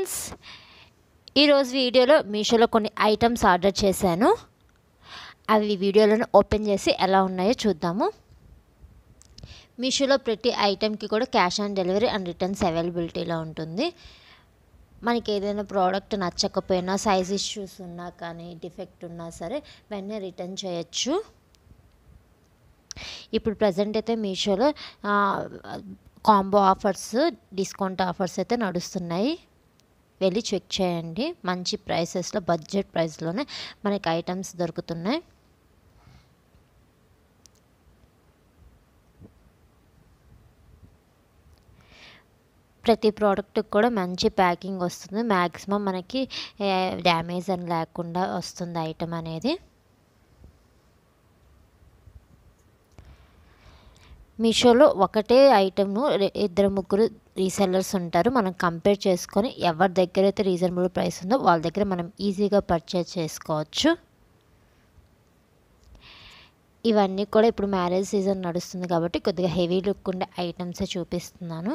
Friends, ఈరోజు వీడియోలో మీషోలో కొన్ని ఐటమ్స్ ఆర్డర్ చేశాను. అవి వీడియోలను ఓపెన్ చేసి ఎలా ఉన్నాయో చూద్దాము. మీషోలో ప్రతి ఐటెంకి కూడా cash on delivery and returns అవైలబిలిటీలో ఉంటుంది. మనకి ఏదైనా ప్రోడక్ట్ నచ్చకపోయినా, సైజ్ ఇష్యూస్ ఉన్నా కానీ, డిఫెక్ట్ ఉన్నా సరే వెంటనే రిటర్న్ చేయొచ్చు. ఇప్పుడు ప్రజెంట్ అయితే మీషోలో కాంబో ఆఫర్స్, డిస్కౌంట్ ఆఫర్స్ అయితే నడుస్తున్నాయి. వెళ్ళి చెక్ చేయండి. మంచి ప్రైసెస్లో, బడ్జెట్ ప్రైస్లోనే మనకి ఐటమ్స్ దొరుకుతున్నాయి. ప్రతి ప్రోడక్ట్కి కూడా మంచి ప్యాకింగ్ వస్తుంది. మ్యాక్సిమం మనకి డ్యామేజ్ అని లేకుండా వస్తుంది ఐటమ్ అనేది. మీషోలో ఒకటే ఐటమ్ను ఇద్దరు ముగ్గురు రీసెల్లర్స్ ఉంటారు. మనం కంపేర్ చేసుకొని ఎవరి దగ్గర అయితే రీజనబుల్ ప్రైస్ ఉందో వాళ్ళ దగ్గర మనం ఈజీగా పర్చేజ్ చేసుకోవచ్చు. ఇవన్నీ కూడా ఇప్పుడు మ్యారేజ్ సీజన్ నడుస్తుంది కాబట్టి కొద్దిగా హెవీ లుక్ ఉండే ఐటమ్సే చూపిస్తున్నాను.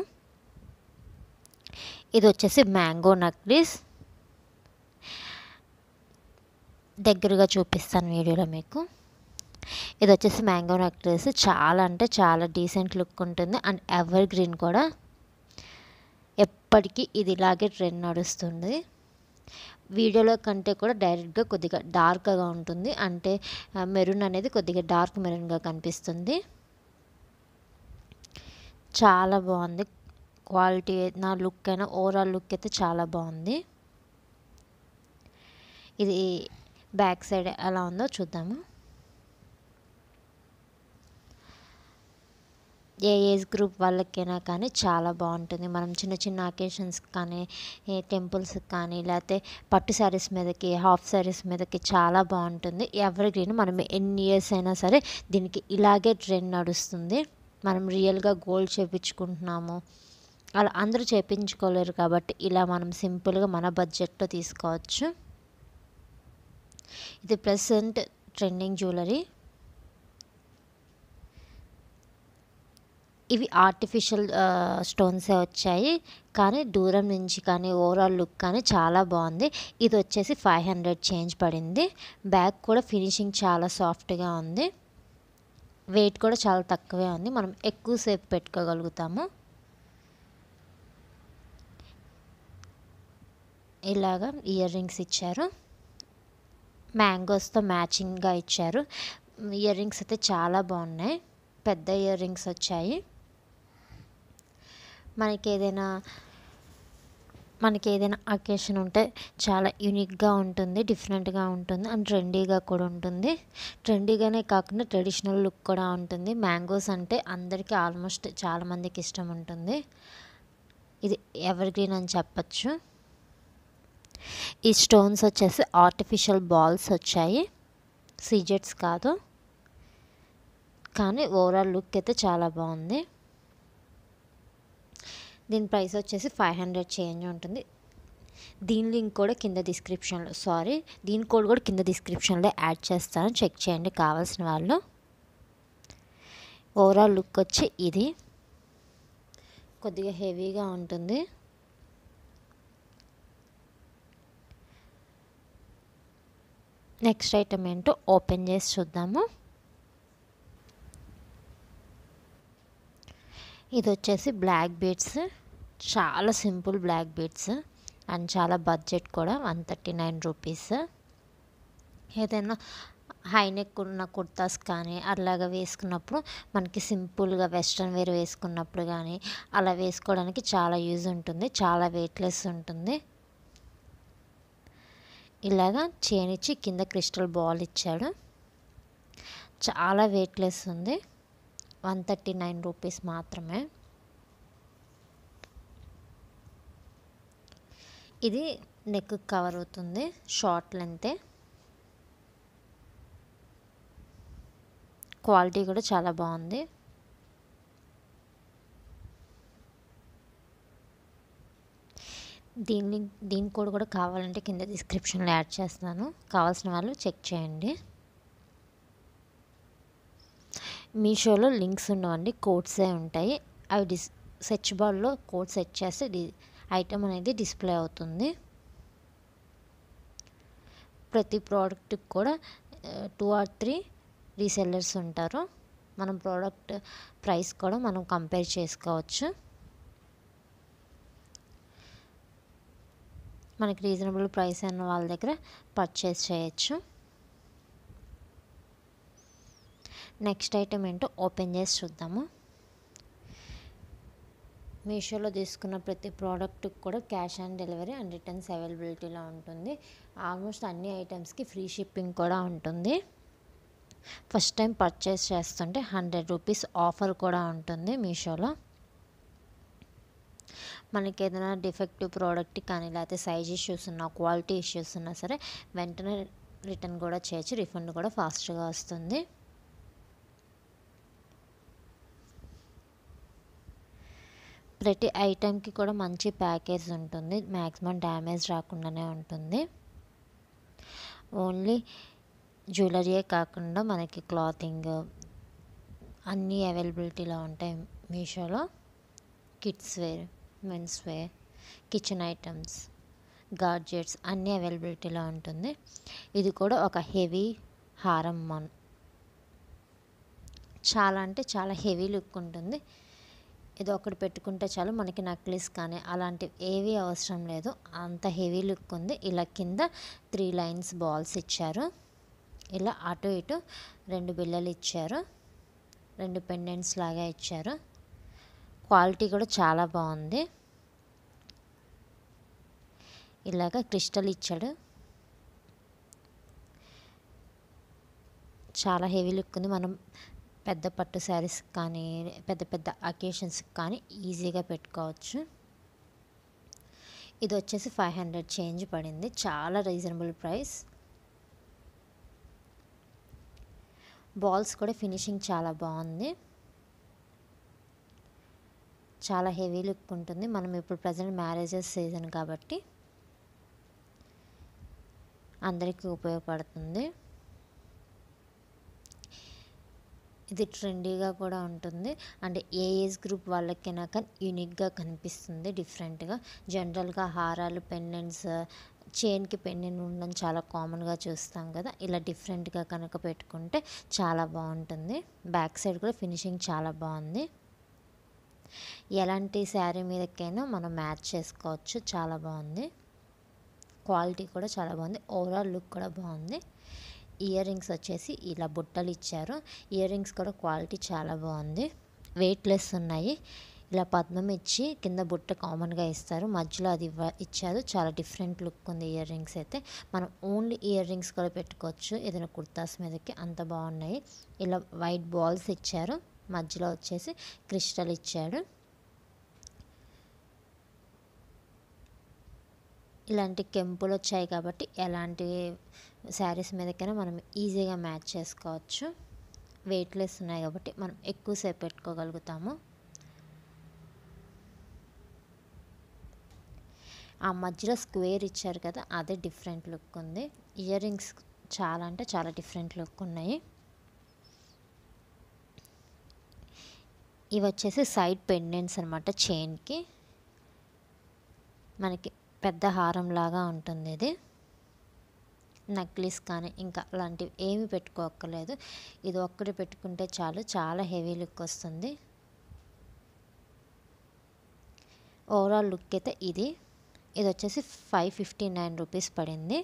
ఇది వచ్చేసి మ్యాంగో నెక్లెస్. దగ్గరగా చూపిస్తాను వీడియోలో మీకు. ఇది వచ్చేసి మ్యాంగో నెక్లెస్. చాలా అంటే చాలా డీసెంట్ లుక్ ఉంటుంది అండ్ ఎవర్ గ్రీన్ కూడా. ఎప్పటికీ ఇది ఇలాగే ట్రెండ్ నడుస్తుంది. వీడియోలో కంటే కూడా డైరెక్ట్గా కొద్దిగా డార్క్గా ఉంటుంది. అంటే మెరూన్ అనేది కొద్దిగా డార్క్ మెరూన్గా కనిపిస్తుంది. చాలా బాగుంది. క్వాలిటీ నా లుక్ అయినా ఓవరాల్ లుక్ అయితే చాలా బాగుంది. ఇది బ్యాక్ సైడ్ ఎలా ఉందో చూద్దాము. ఏ ఏజ్ గ్రూప్ వాళ్ళకైనా కానీ చాలా బాగుంటుంది. మనం చిన్న చిన్న అకేషన్స్ కానీ, టెంపుల్స్కి కానీ, లేకపోతే పట్టు శారీస్ మీదకి, హాఫ్ శారీస్ మీదకి చాలా బాగుంటుంది. ఎవరి గ్రీన్ మనం ఎన్ని ఇయర్స్ అయినా సరే దీనికి ఇలాగే ట్రెండ్ నడుస్తుంది. మనం రియల్గా గోల్డ్ చేయించుకుంటున్నాము, అలా అందరూ చేయించుకోలేరు కాబట్టి ఇలా మనం సింపుల్గా మన బడ్జెట్లో తీసుకోవచ్చు. ఇది ప్రెసెంట్ ట్రెండింగ్ జ్యువెలరీ. ఇవి ఆర్టిఫిషియల్ స్టోన్సే వచ్చాయి, కానీ దూరం నుంచి కానీ ఓవరాల్ లుక్ కానీ చాలా బాగుంది. ఇది వచ్చేసి 500 చేంజ్ పడింది. బ్యాక్ కూడా ఫినిషింగ్ చాలా సాఫ్ట్గా ఉంది. వెయిట్ కూడా చాలా తక్కువే ఉంది. మనం ఎక్కువసేపు పెట్టుకోగలుగుతాము. ఇలాగా ఇయర్ రింగ్స్ ఇచ్చారు. మ్యాంగోస్తో మ్యాచింగ్గా ఇచ్చారు. ఇయర్ రింగ్స్ అయితే చాలా బాగున్నాయి. పెద్ద ఇయర్ రింగ్స్ వచ్చాయి. మనకి ఏదైనా అకేషన్ ఉంటే చాలా యూనిక్గా ఉంటుంది, డిఫరెంట్గా ఉంటుంది అండ్ ట్రెండీగా కూడా ఉంటుంది. ట్రెండీగానే కాకుండా ట్రెడిషనల్ లుక్ కూడా ఉంటుంది. మ్యాంగోస్ అంటే అందరికీ ఆల్మోస్ట్ చాలామందికి ఇష్టం ఉంటుంది. ఇది ఎవర్ గ్రీన్ అని చెప్పచ్చు. ఈ స్టోన్స్ వచ్చేసి ఆర్టిఫిషియల్ బాల్స్ వచ్చాయి, సీజెట్స్ కాదు. కానీ ఓవరాల్ లుక్ అయితే చాలా బాగుంది. దీని ప్రైస్ వచ్చేసి 500 చేంజ్ ఉంటుంది. దీని లింక్ కూడా కింద డిస్క్రిప్షన్లో, దీని కోడ్ కూడా కింద డిస్క్రిప్షన్లో యాడ్ చేస్తాను, చెక్ చేయండి కావాల్సిన వాళ్ళు. ఓవరాల్ లుక్ వచ్చి ఇది కొద్దిగా హెవీగా ఉంటుంది. నెక్స్ట్ ఐటమ్ ఏంటో ఓపెన్ చేసి చూద్దాము. ఇది వచ్చేసి బ్లాక్ బీడ్స్. చాలా సింపుల్ బ్లాక్ బీడ్స్ అండ్ చాలా బడ్జెట్ కూడా, 139 రూపీస్. ఏదైనా హై నెక్ ఉన్న కుర్తాస్ కానీ అలాగా వేసుకున్నప్పుడు, మనకి సింపుల్గా వెస్ట్రన్ వేర్ వేసుకున్నప్పుడు కానీ అలా వేసుకోవడానికి చాలా యూజ్ ఉంటుంది. చాలా వెయిట్లెస్ ఉంటుంది. ఇలాగా చైన్ ఇచ్చి కింద క్రిస్టల్ బాల్ ఇచ్చాడు. చాలా వెయిట్లెస్ ఉంది. 139 రూపీస్ మాత్రమే. ఇది నెక్ కవర్ అవుతుంది, షార్ట్ లెంతే. క్వాలిటీ కూడా చాలా బాగుంది. దీని కోడ్ కూడా కావాలంటే కింద డిస్క్రిప్షన్లో యాడ్ చేస్తున్నాను, కావాల్సిన వాళ్ళు చెక్ చేయండి. మీషోలో లింక్స్ ఉండవండి, కోడ్సే ఉంటాయి. అవి సెర్చ్ బార్లో కోడ్ సెట్ చేస్తే ఐటమ్ అనేది డిస్ప్లే అవుతుంది. ప్రతి ప్రోడక్ట్కి కూడా 2 or 3 రీసెల్లర్స్ ఉంటారు. మనం ప్రోడక్ట్ ప్రైస్ కూడా మనం కంపేర్ చేసుకోవచ్చు. మనకి రీజనబుల్ ప్రైస్ అన్న వాళ్ళ దగ్గర పర్చేస్ చేయొచ్చు. నెక్స్ట్ ఐటమ్ ఏంటో ఓపెన్ చేసి చూద్దాము. మీషోలో తీసుకున్న ప్రతి ప్రోడక్ట్కి కూడా cash on delivery and returns అవైలబిలిటీలో ఉంటుంది. ఆల్మోస్ట్ అన్ని ఐటమ్స్కి ఫ్రీ షిప్పింగ్ కూడా ఉంటుంది. ఫస్ట్ టైం పర్చేస్ చేస్తుంటే 100 రూపీస్ ఆఫర్ కూడా ఉంటుంది మీషోలో. మనకి ఏదైనా డిఫెక్టివ్ ప్రోడక్ట్ కానీ లేకపోతే సైజ్ ఇష్యూస్ ఉన్నా, క్వాలిటీ ఇష్యూస్ ఉన్నా సరే వెంటనే రిటర్న్ కూడా చేయొచ్చు. రిఫండ్ కూడా ఫాస్ట్గా వస్తుంది. ప్రతి ఐటెంకి కూడా మంచి ప్యాకేజ్ ఉంటుంది. మ్యాక్సిమం డ్యామేజ్ రాకుండానే ఉంటుంది. ఓన్లీ జ్యువెలరీయే కాకుండా మనకి క్లాతింగ్ అన్నీ అవైలబిలిటీలో ఉంటాయి మీషోలో. Kids wear, men's wear, kitchen items, gadgets అన్నీ అవైలబిలిటీలో ఉంటుంది. ఇది కూడా ఒక హెవీ హారం చాలా అంటే చాలా హెవీ లుక్ ఉంటుంది. ఇది ఒకటి పెట్టుకుంటే చాలు, మనకి నక్లీస్ కానీ అలాంటివి ఏవి అవసరం లేదు, అంత హెవీ లుక్ ఉంది. ఇలా కింద 3 లైన్స్ బాల్స్ ఇచ్చారు. ఇలా అటు ఇటు 2 బిళ్ళలు ఇచ్చారు. 2 పెండెంట్స్ లాగా ఇచ్చారు. క్వాలిటీ కూడా చాలా బాగుంది. ఇలాగ క్రిస్టల్ ఇచ్చాడు. చాలా హెవీ లుక్ ఉంది. మనం పెద్ద పట్టు శారీస్ కానీ పెద్ద పెద్ద అకేషన్స్కి కానీ ఈజీగా పెట్టుకోవచ్చు. ఇది వచ్చేసి 500 చేంజ్ పడింది. చాలా రీజనబుల్ ప్రైస్. బాల్స్ కూడా ఫినిషింగ్ చాలా బాగుంది. చాలా హెవీ లుక్ ఉంటుంది. మనం ఇప్పుడు ప్రజెంట్ మ్యారేజెస్ సీజన్ కాబట్టి అందరికీ ఉపయోగపడుతుంది. ఇది ట్రెండీగా కూడా ఉంటుంది. అంటే ఏ ఏజ్ గ్రూప్ వాళ్ళకైనా కానీ యూనిక్గా కనిపిస్తుంది, డిఫరెంట్గా. జనరల్గా హారాలు, పెండెంట్స్, చైన్కి పెండెంట్ ఉండడం చాలా కామన్గా చూస్తాం కదా. ఇలా డిఫరెంట్గా కనుక పెట్టుకుంటే చాలా బాగుంటుంది. బ్యాక్ సైడ్ కూడా ఫినిషింగ్ చాలా బాగుంది. ఎలాంటి శారీ మీదకైనా మనం మ్యాచ్ చేసుకోవచ్చు. చాలా బాగుంది. క్వాలిటీ కూడా చాలా బాగుంది. ఓవరాల్ లుక్ కూడా బాగుంది. ఇయర్ రింగ్స్ వచ్చేసి ఇలా బుట్టలు ఇచ్చారు. ఇయర్ రింగ్స్ కూడా క్వాలిటీ చాలా బాగుంది. వెయిట్లెస్ ఉన్నాయి. ఇలా పద్మం ఇచ్చి కింద బుట్ట కామన్గా ఇస్తారు, మధ్యలో అది ఇచ్చారు. చాలా డిఫరెంట్ లుక్ ఉంది ఇయర్ రింగ్స్ అయితే. మనం ఓన్లీ ఇయర్ రింగ్స్ కూడా పెట్టుకోవచ్చు ఏదైనా కుర్తాస్ మీదకి, అంత బాగున్నాయి. ఇలా వైట్ బాల్స్ ఇచ్చారు. మధ్యలో వచ్చేసి క్రిస్టల్ ఇచ్చాడు. ఇలాంటి కెంపులు వచ్చాయి కాబట్టి ఎలాంటి శారీస్ మీదకైనా మనం ఈజీగా మ్యాచ్ చేసుకోవచ్చు. వెయిట్లెస్ ఉన్నాయి కాబట్టి మనం ఎక్కువసేపు పెట్టుకోగలుగుతాము. ఆ మధ్యలో స్క్వేర్ ఇచ్చారు కదా, అదే డిఫరెంట్ లుక్ ఉంది. ఇయర్ రింగ్స్ చాలా అంటే చాలా డిఫరెంట్ లుక్ ఉన్నాయి. ఇవి వచ్చేసి సైడ్ పెండెంట్స్ అనమాట. చైన్కి మనకి పెద్ద హారం లాగా ఉంటుంది. ఇది నక్లీస్ కానీ ఇంకా అలాంటివి ఏమి పెట్టుకోక్కర్లేదు. ఇది ఒక్కటి పెట్టుకుంటే చాలు, చాలా హెవీ లుక్ వస్తుంది. ఓవరాల్ లుక్ అయితే ఇది వచ్చేసి 559 రూపీస్ పడింది.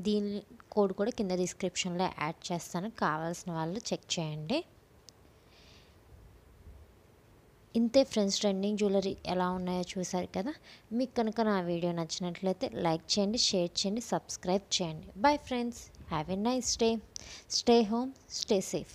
దీని కోడ్ కూడా కింద డిస్క్రిప్షన్లో యాడ్ చేస్తాను, కావాల్సిన వాళ్ళు చెక్ చేయండి. ఇంతే ఫ్రెండ్స్, ట్రెండింగ్ జ్యువెలరీ ఎలా ఉన్నాయో చూసారు కదా. మీకు కనుక నా వీడియో నచ్చినట్లయితే లైక్ చేయండి, షేర్ చేయండి, సబ్స్క్రైబ్ చేయండి. Bye friends, have a nice day. Stay home, stay safe.